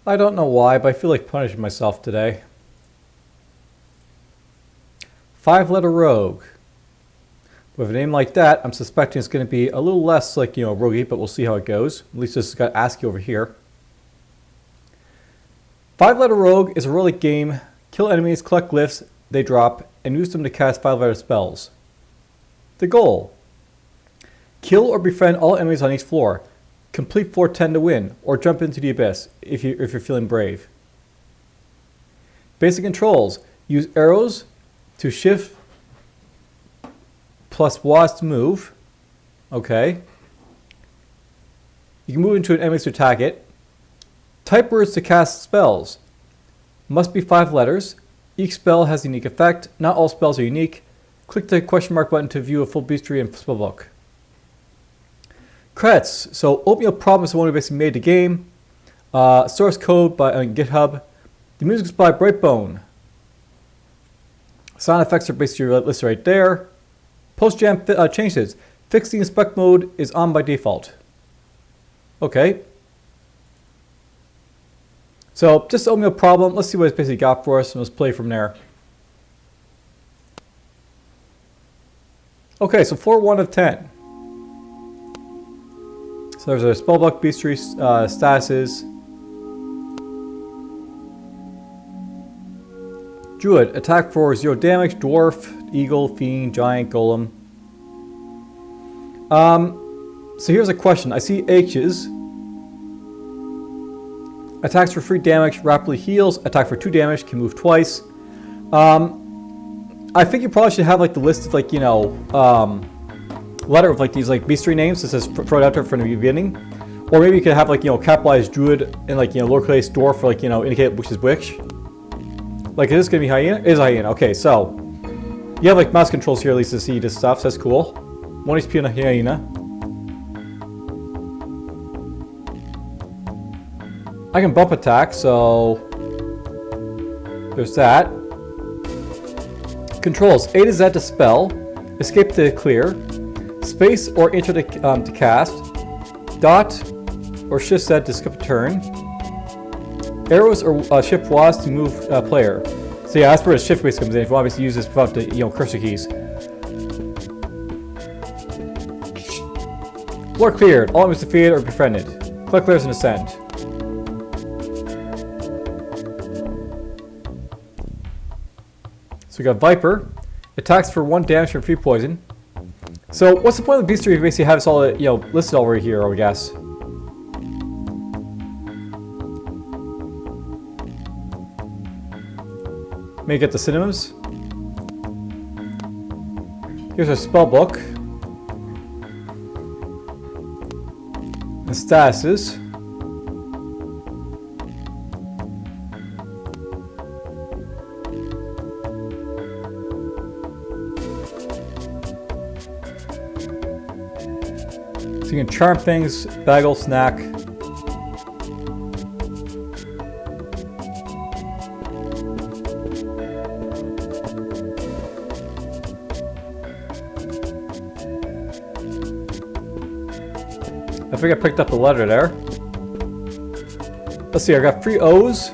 I don't know why, but I feel like punishing myself today. 5-letter rogue. With a name like that, I'm suspecting it's going to be a little less like, roguey, but we'll see how it goes. At least this has got ASCII over here. 5-letter rogue is a relic game. Kill enemies, collect glyphs they drop, and use them to cast 5-letter spells. The goal: kill or befriend all enemies on each floor. Complete floor 10 to win, or jump into the abyss if you're feeling brave. Basic controls: use arrows to shift plus WAS to move. Okay. You can move into an enemy to attack it. Type words to cast spells. Must be 5 letters. Each spell has a unique effect. Not all spells are unique. Click the question mark button to view a full bestiary and spellbook. Credits. So Oatmeal Problem is the one who basically made the game. Source code on GitHub. The music is by Brightbone. Sound effects are basically listed right there. Post-jam changes. Fix the inspect mode is on by default. Okay. So just Oatmeal Problem. Let's see what it's basically got for us, and let's play from there. Okay, so 4-1 of 10. So there's our spellbook, bestiary statuses. Druid, attack for 0 damage, dwarf, eagle, fiend, giant, golem. So here's a question. I see H's. Attacks for 3 damage, rapidly heals. Attack for 2 damage, can move twice. I think you probably should have like the list of like, letter of like these like bestiary names that says throw it out there from the beginning. Or maybe you could have like, capitalized druid and like, lowercase dwarf for like, indicate which is which. Like, is this going to be hyena? It is hyena. Okay, so you have like mouse controls here at least to see this stuff, so that's cool. 1 HP on a hyena. I can bump attack, so there's that. Controls: A to Z to spell, escape to clear, space or enter to cast, dot or shift Z to skip a turn, arrows or shift WAS to move player. So yeah, that's where the shift base comes in if you want to use this without the cursor keys. Floor cleared, all enemies defeated or befriended. Collect letters and ascend. So we got Viper, attacks for 1 damage for 3 poison. So what's the point of the bestiary if you basically have this all listed already here, I guess. Maybe get the synonyms. Here's our spell book. And statuses. So you can charm things, bagel, snack. I think I picked up the letter there. Let's see, I got 3 O's.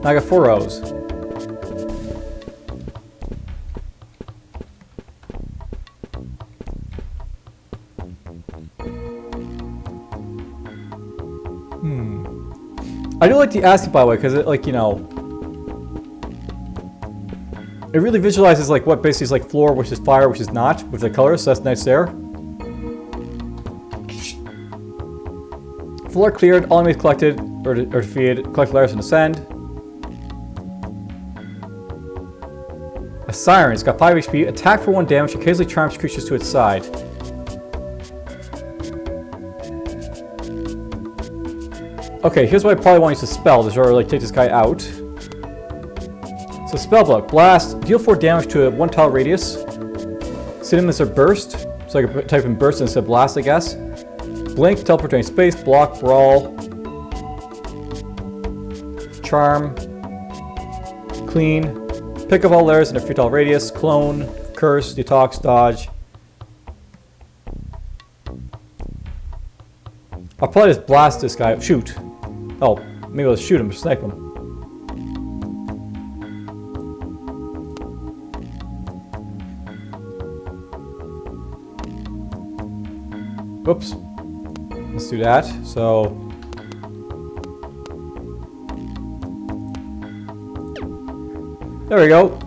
Now I got 4 O's. I do like the ASCII, by the way, because it, like, it really visualizes like what basically is like floor, which is fire, which is not, with the colors, so that's nice there. Floor cleared, all enemies collected or defeated, collect letters and ascend. A siren, it's got 5 HP, attack for 1 damage, occasionally charms creatures to its side. Okay, here's what I probably want to use to spell to sort of like take this guy out. So spellbook, blast, deal 4 damage to a 1 tile radius. Synonyms are burst, so I can type in burst instead of blast, I guess. Blink, teleport to any space, block, brawl, charm, clean, pick up all letters in a 3 tile radius, clone, curse, detox, dodge. I'll probably just blast this guy. Shoot. Oh, Maybe let's shoot him, snipe him. Oops. Let's do that. So. There we go.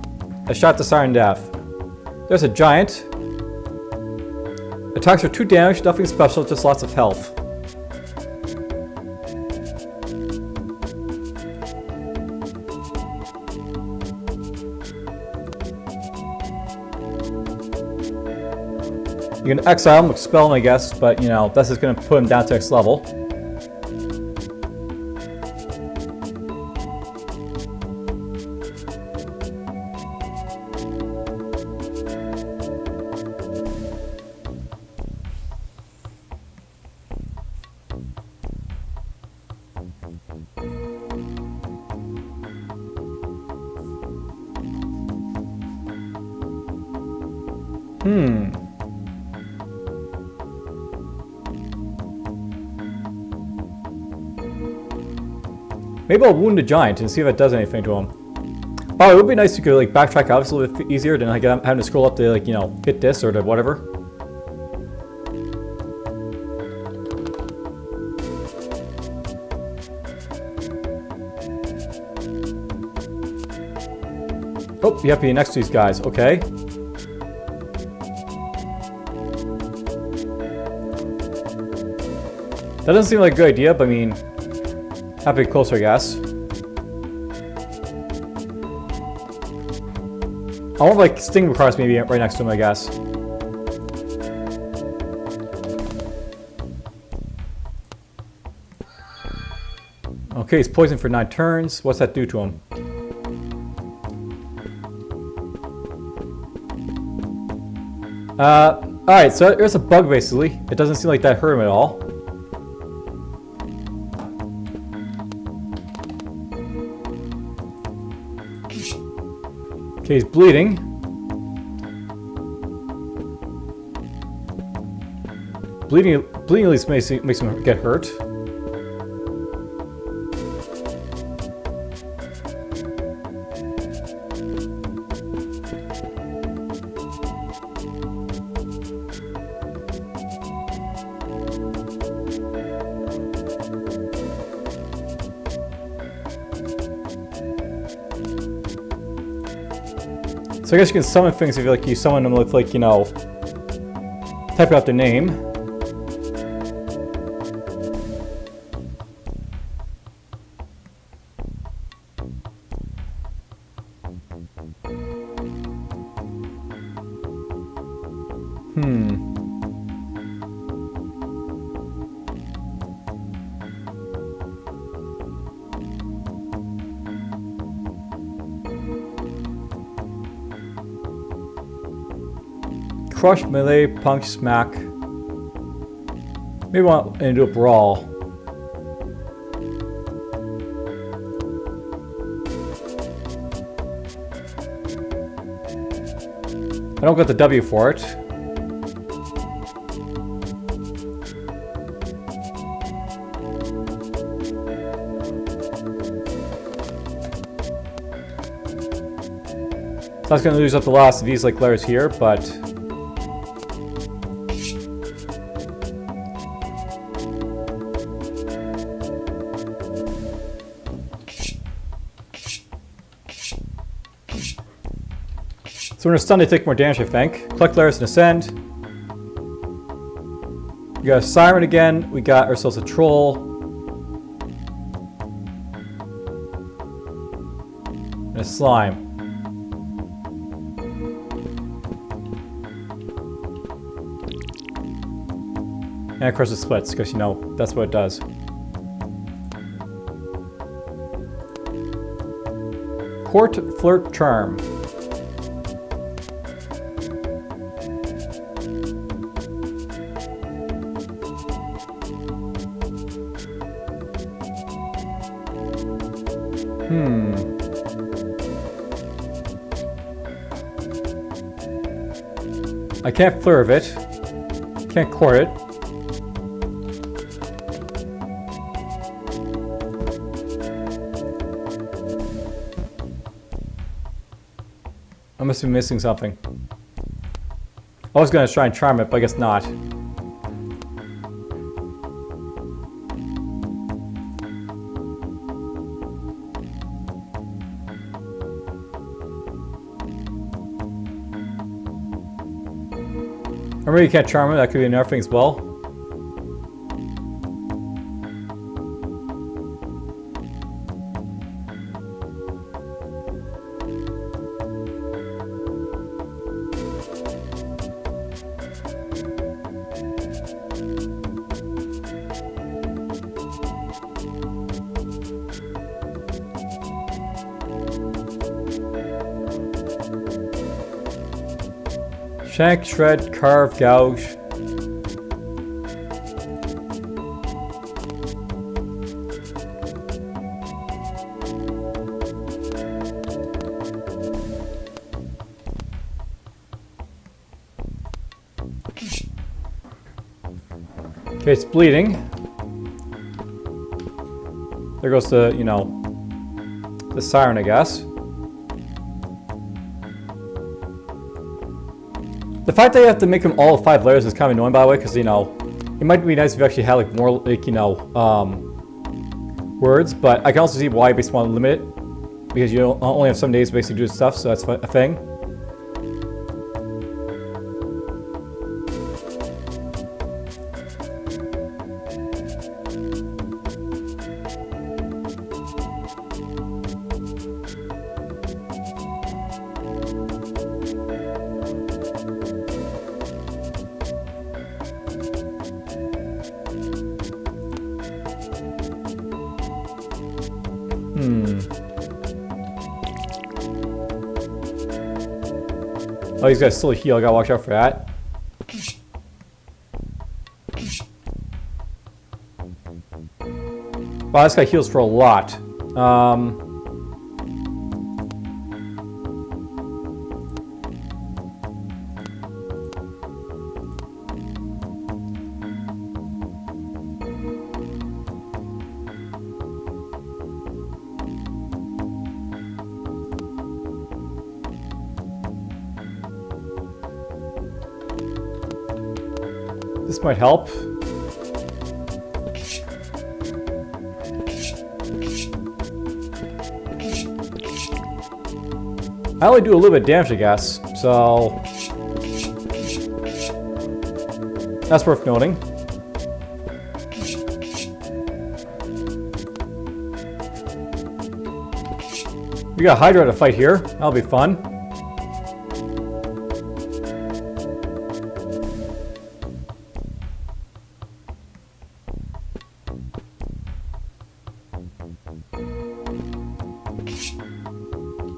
I shot the siren death. There's a giant. Attacks are 2 damage, nothing special, just lots of health. You can exile him, expel him, I guess, but you know, that's just gonna put him down to next level. Maybe I'll wound the giant and see if it does anything to him. Oh, it would be nice if you could like backtrack out a little bit easier than like having to scroll up to like, you know, hit this or to whatever. Oh, you have to be next to these guys. Okay. That doesn't seem like a good idea, but I mean, have to be closer, I guess. I want like Sting Cross maybe right next to him, I guess. Okay, he's poisoned for 9 turns. What's that do to him? Alright, so there's a bug basically. It doesn't seem like that hurt him at all. Okay, he's bleeding. Bleeding at least makes him get hurt. So I guess you can summon things if you summon them with like, you know, type out their name. Crush, melee, punch, smack. Maybe want to do a brawl. I don't get the W for it. So that's going to lose up the last of these like letters here, but so when they're stunned, they take more damage, I think. Collect letters and ascend. We got a siren again. We got ourselves a troll. And a slime. And of course it splits, because you know, that's what it does. Court, flirt, charm. I can't flirt of it. Can't court it. I must be missing something. I was gonna try and charm it, but I guess not. I really can't charm it, that could be another thing as well. Shank, shred, carve, gouge. Okay, it's bleeding. There goes the, you know, the siren, I guess. The fact that you have to make them all 5 layers is kind of annoying, by the way, because, you know, it might be nice if you actually had, like, more, like, you know, words, but I can also see why you basically want to limit it, because you only have some days to basically do stuff, so that's a thing. Oh, he's got still a heal. I gotta watch out for that. Wow, this guy heals for a lot. This might help. I only do a little bit of damage, I guess, so that's worth noting. We got Hydra to fight here. That'll be fun.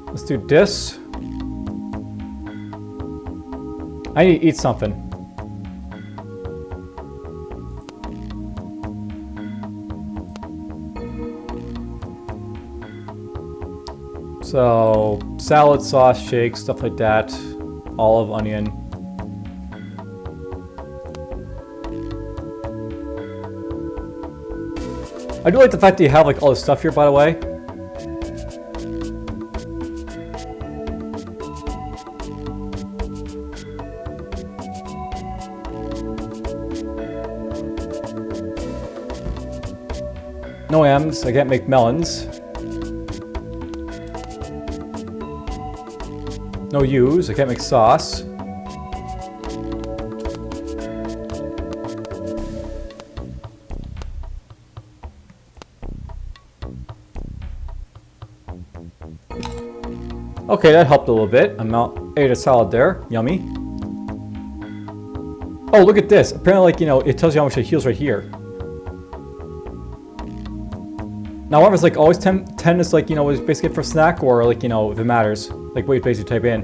Let's do this. I need to eat something. So, salad, sauce, shake, stuff like that. Olive, onion. I do like the fact that you have like all this stuff here, by the way. No M's, I can't make melons. No U's, I can't make sauce. Okay, that helped a little bit. Ate a salad there, yummy. Oh, look at this. Apparently, like, you know, it tells you how much it heals right here. Now, whether it's like always 10 is like, you know, is basically for snack, or like, you know, if it matters, like what you basically type in.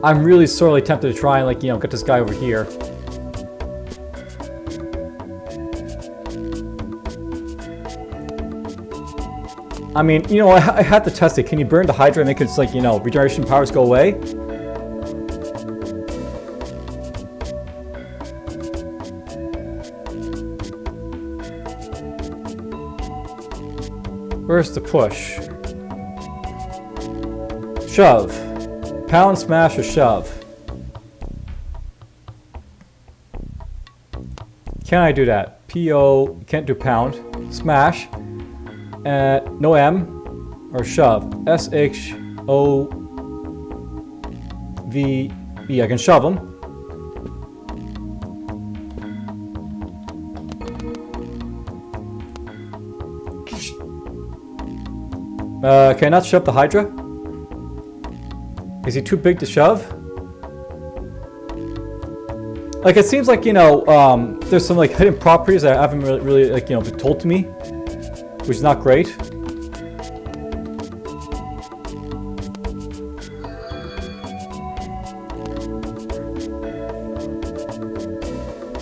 I'm really sorely tempted to try and like, you know, get this guy over here. I mean, you know, I had to test it. Can you burn the Hydra and make its like, you know, regeneration powers go away? Where's the push? Shove. Pound, smash, or shove? Can I do that? P-O, can't do pound. Smash. No M. Or shove. S-H-O-V-E. I can shove them. Can I not shove the Hydra? Is he too big to shove? Like, it seems like, you know, there's some, like, hidden properties that haven't really like, you know, been told to me. Which is not great.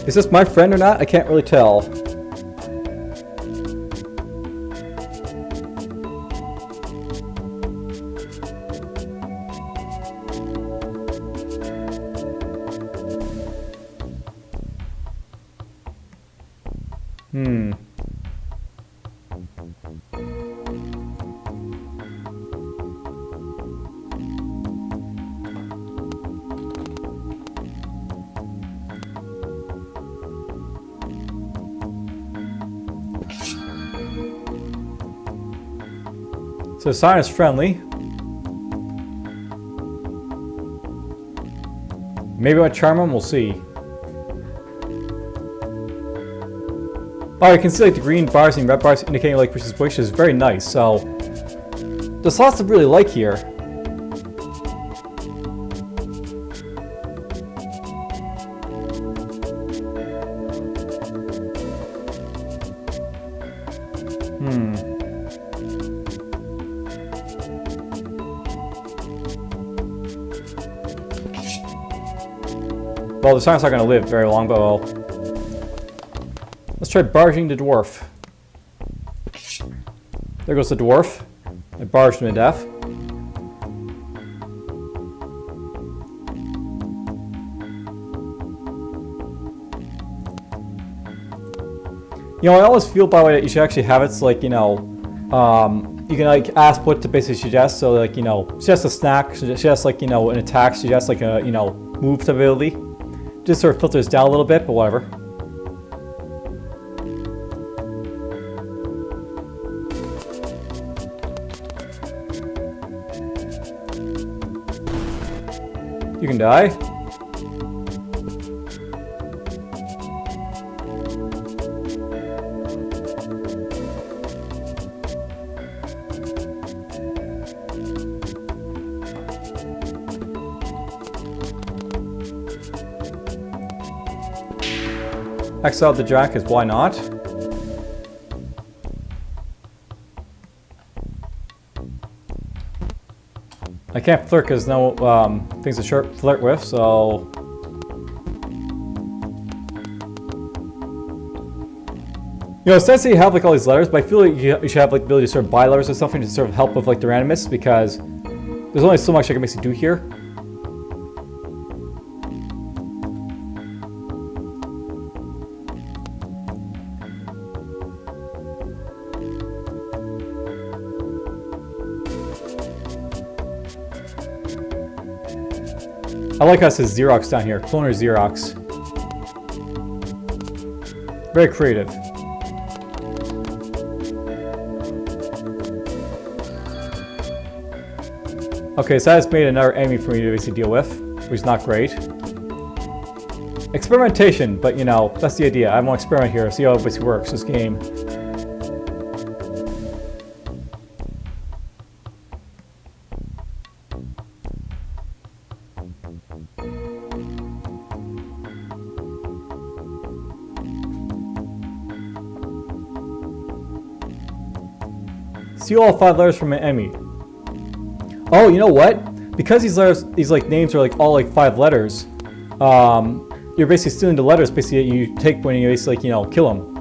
Is this my friend or not? I can't really tell. So the sign is friendly. Maybe I charm him, we'll see. Oh, you can see like the green bars and red bars indicating like which is very nice. So there's lots to really like here. Well, the sign's not going to live very long, but well. Let's try barging the dwarf. There goes the dwarf. I barged him to death. You know, I always feel, by the way, that you should actually have it so, like, you know, you can, like, ask what to basically suggest. So, like, you know, suggest a snack, suggest, like, you know, an attack, suggest, like, a, you know, move ability. Just sort of filters down a little bit, but whatever. You can die. Exile the jack, because why not? I can't flirt because no things to flirt with, so... You know, it's nice that you have like all these letters, but I feel like you should have like the ability to sort of buy letters or something to sort of help with like the randomness, because there's only so much I can basically do here. I like how it says Xerox down here. Cloner Xerox. Very creative. Okay, so that's made another enemy for me to basically deal with, which is not great. Experimentation, but you know, that's the idea. I want to experiment here, see how it basically works, this game. Steal all 5 letters from an enemy. Oh, you know what? Because these letters, these like names are like all like 5 letters. You're basically stealing the letters basically that you take when you basically like, you know, kill them.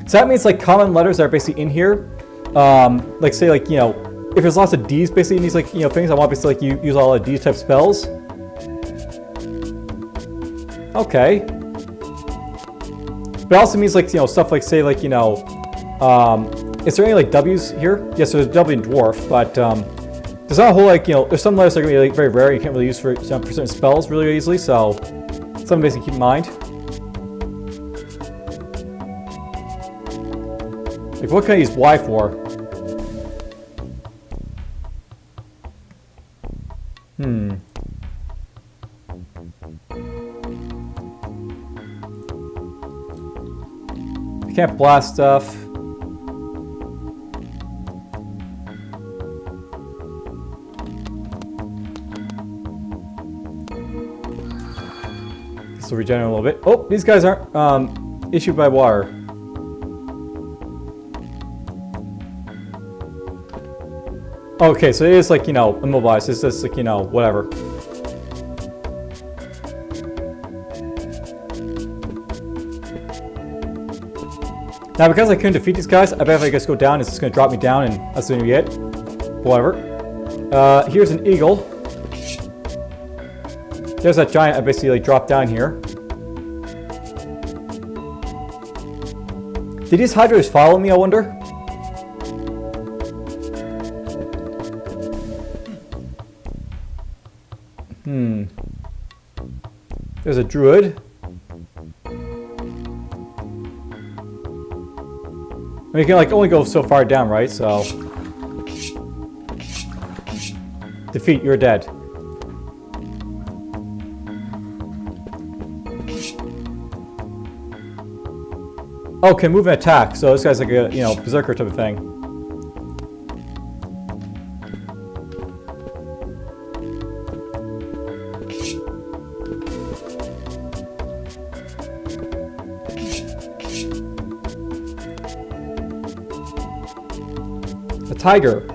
So that means like common letters that are basically in here. Like say like, you know, if there's lots of D's basically in these like, you know, things, I want basically like you use all of D type spells. Okay. But it also means like, you know, stuff like say like, you know, Is there any like W's here? Yes, there's a W in dwarf, but there's not a whole like, you know, there's some letters that are gonna be like very rare. You can't really use for certain spells really easily, so something basically keep in mind. Like, what can I use Y for? I can't blast stuff. This will regenerate a little bit. Oh, these guys aren't issued by water. Okay, so it is like, you know, immobilized. It's just like, you know, whatever. Now, because I couldn't defeat these guys, I bet if I just go down, it's just going to drop me down, and that's the end of it. Whatever. Here's an eagle. There's that giant I basically like dropped down here. Did these hydras follow me, I wonder? There's a druid. I mean, you can like only go so far down, right? So defeat, you're dead. Okay, move and attack. So this guy's like a, you know, berserker type of thing. A tiger.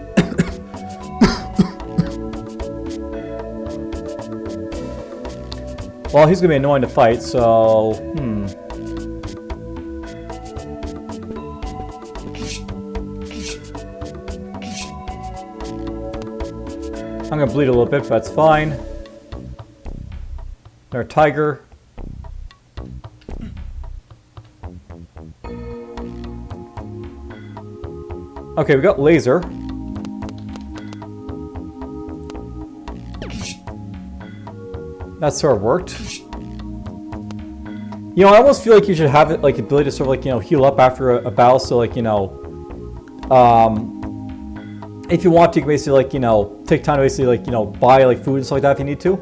Well, he's gonna be annoying to fight, so I'm gonna bleed a little bit, but that's fine. Another tiger. Okay, we got laser. That sort of worked. You know, I almost feel like you should have it like ability to sort of like, you know, heal up after a battle, so like, you know, if you want to basically like, you know, take time to basically like, you know, buy like food and stuff like that if you need to.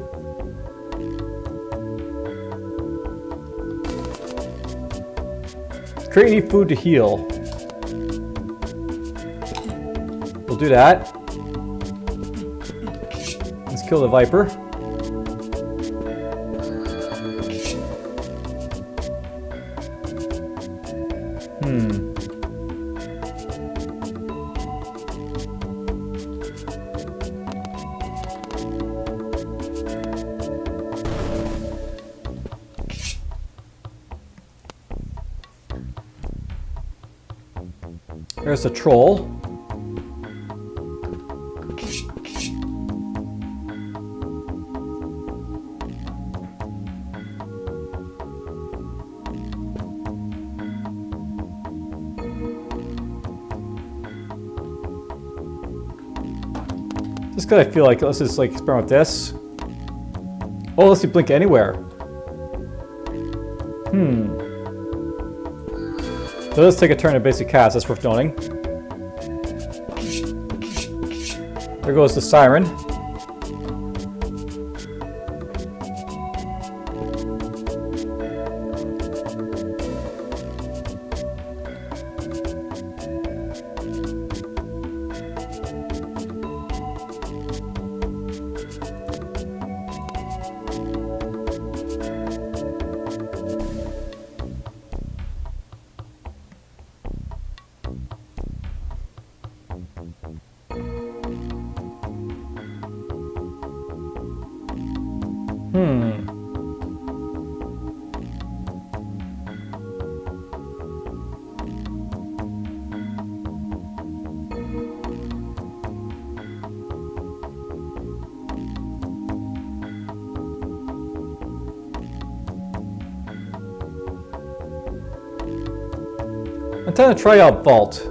Create any food to heal. We'll do that. Let's kill the viper. There's a troll. Just because I feel like let's just like experiment with this. Oh, let's see, blink anywhere. So let's take a turn at basic cast, that's worth noting. There goes the siren. I'm trying to try out Vault.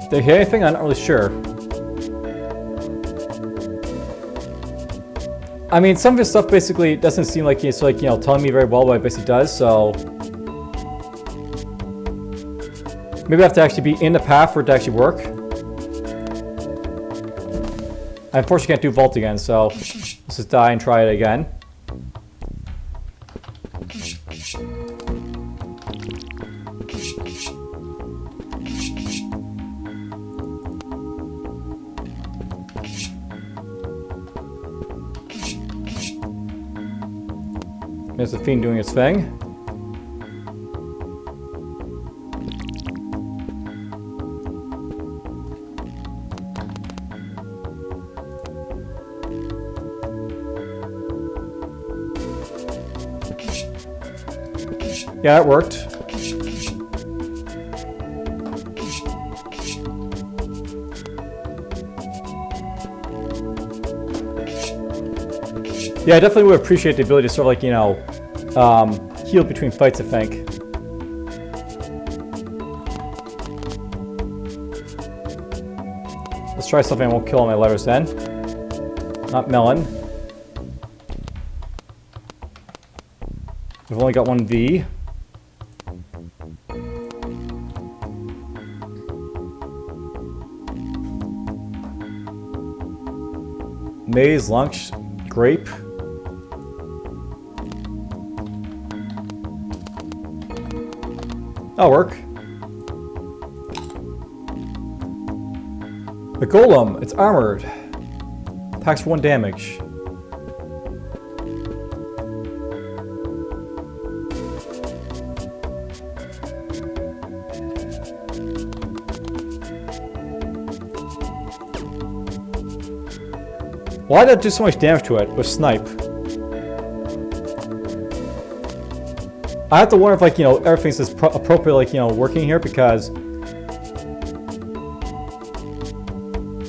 Did they hit anything? I'm not really sure. I mean, some of his stuff basically doesn't seem like it's like, you know, telling me very well what it basically does, so... Maybe I have to actually be in the path for it to actually work. I unfortunately can't do vault again, so let's just die and try it again. There's the fiend doing its thing. Yeah, it worked. Yeah, I definitely would appreciate the ability to sort of like, you know, heal between fights, I think. Let's try something I won't kill all my letters then. Not melon. We've only got one V. Maize, lunch, grape. That'll work. The golem, it's armored. Attacks for 1 damage. Why did I do so much damage to it with snipe? I have to wonder if, like, you know, everything's just appropriately, like, you know, working here, because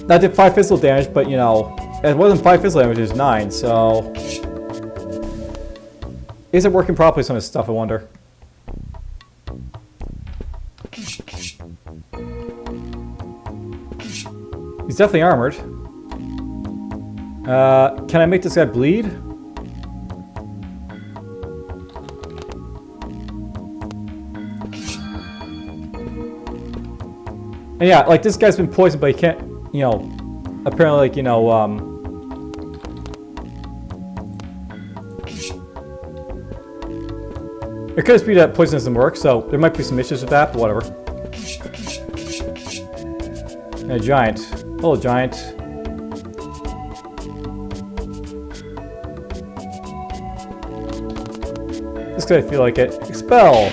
that did 5 physical damage, but, you know, it wasn't 5 physical damage, it was 9, so... Is it working properly, some of this stuff, I wonder? He's definitely armored. Can I make this guy bleed? And yeah, like, this guy's been poisoned, but he can't, you know, apparently, like, you know, it could just be that poison doesn't work, so there might be some issues with that, but whatever. And a giant. Hello, giant. This guy, I feel like it. Expel!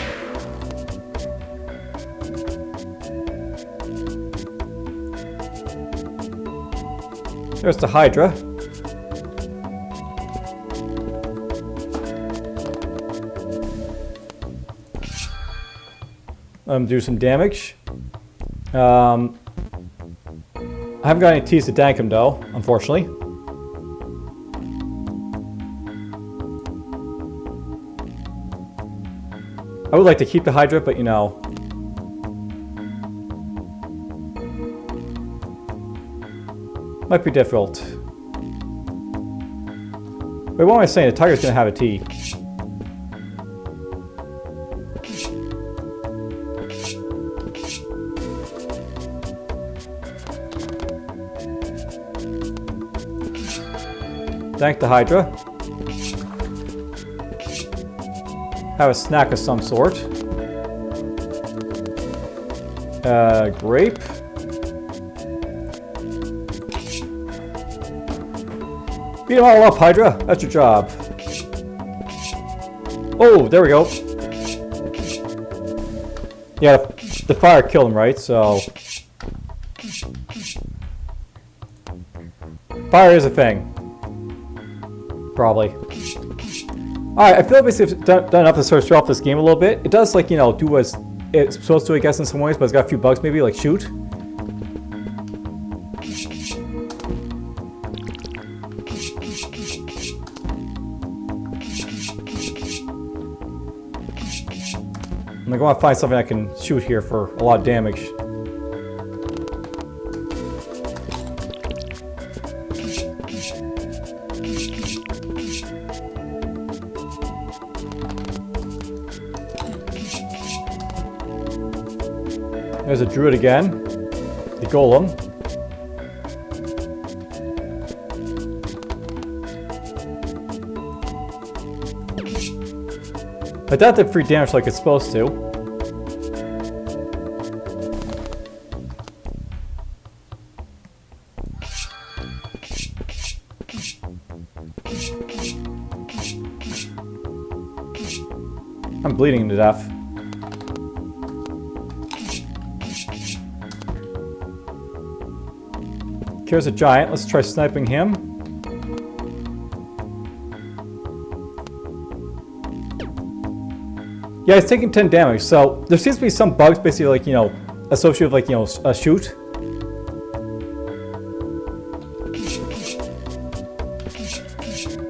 There's the Hydra. Do some damage. I haven't got any teas to dank him though, unfortunately. I would like to keep the Hydra, but you know. Might be difficult. Wait, what am I saying? The tiger's gonna have a tea. Thank the Hydra. Have a snack of some sort. Grape. Beat them all up, Hydra. That's your job. Oh, there we go. Yeah, the fire killed him, right? So... Fire is a thing. Probably. Alright, I feel like basically I've done enough to sort of show off this game a little bit. It does, like, you know, do what it's supposed to, I guess, in some ways, but it's got a few bugs maybe, like shoot. I'm gonna go and find something I can shoot here for a lot of damage. There's a druid again. The golem. I doubt that free damage like it's supposed to. I'm bleeding to death. Here's a giant. Let's try sniping him. Yeah, he's taking 10 damage, so there seems to be some bugs basically like, you know, associated with like, you know, a shoot.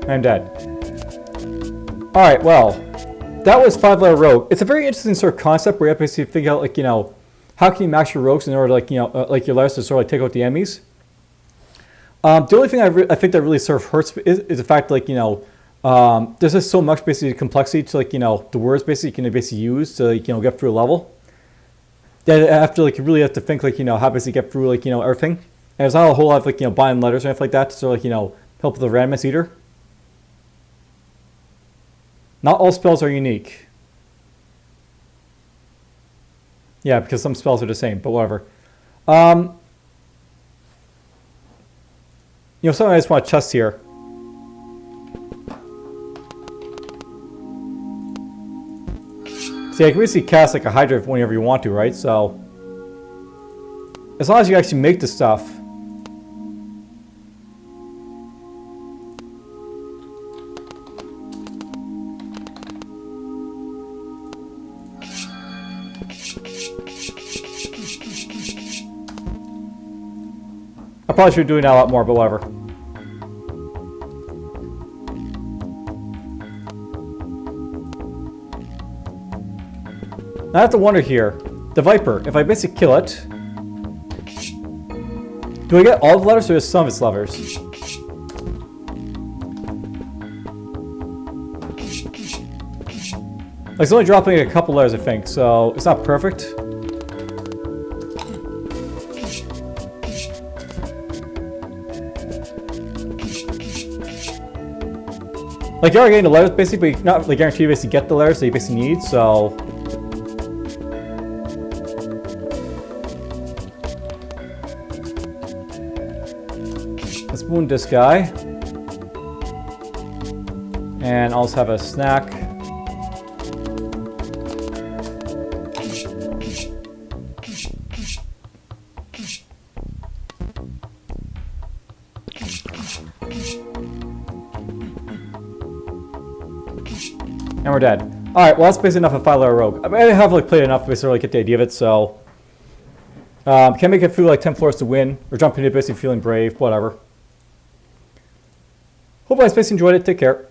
I'm dead. Alright, well, that was 5-letter rogue. It's a very interesting sort of concept where you have to basically figure out like, you know, how can you max your rogues in order to like, you know, like your letters to sort of like take out the enemies. The only thing I think that really sort of hurts is the fact that, like, you know, there's just so much basically complexity to like, you know, the words basically you can basically use to like, you know, get through a level. That after like you really have to think like, you know, how basically get through like, you know, everything. And there's not a whole lot of like, you know, buying letters or anything like that to sort of like, you know, help with the randomness either. Not all spells are unique. Yeah, because some spells are the same, but whatever. You know, something I just want to test here. See, I can basically cast like a Hydra whenever you want to, right? So, as long as you actually make the stuff. I probably should be doing that a lot more, but whatever. I have to wonder here, the Viper, if I basically kill it, do I get all the letters or just some of its letters? Like, it's only dropping a couple letters, I think, so it's not perfect. Like, you are getting the letters basically, but you're not like guaranteed to basically get the letters that you basically need, so. Let's wound this guy. And I'll also have a snack. And we're dead. Alright, well that's basically enough of 5-letter rogue. I have like played enough to basically get the idea of it, so. Can't make it through like 10 floors to win, or jump into it basically feeling brave, whatever. Hope you guys basically enjoyed it. Take care.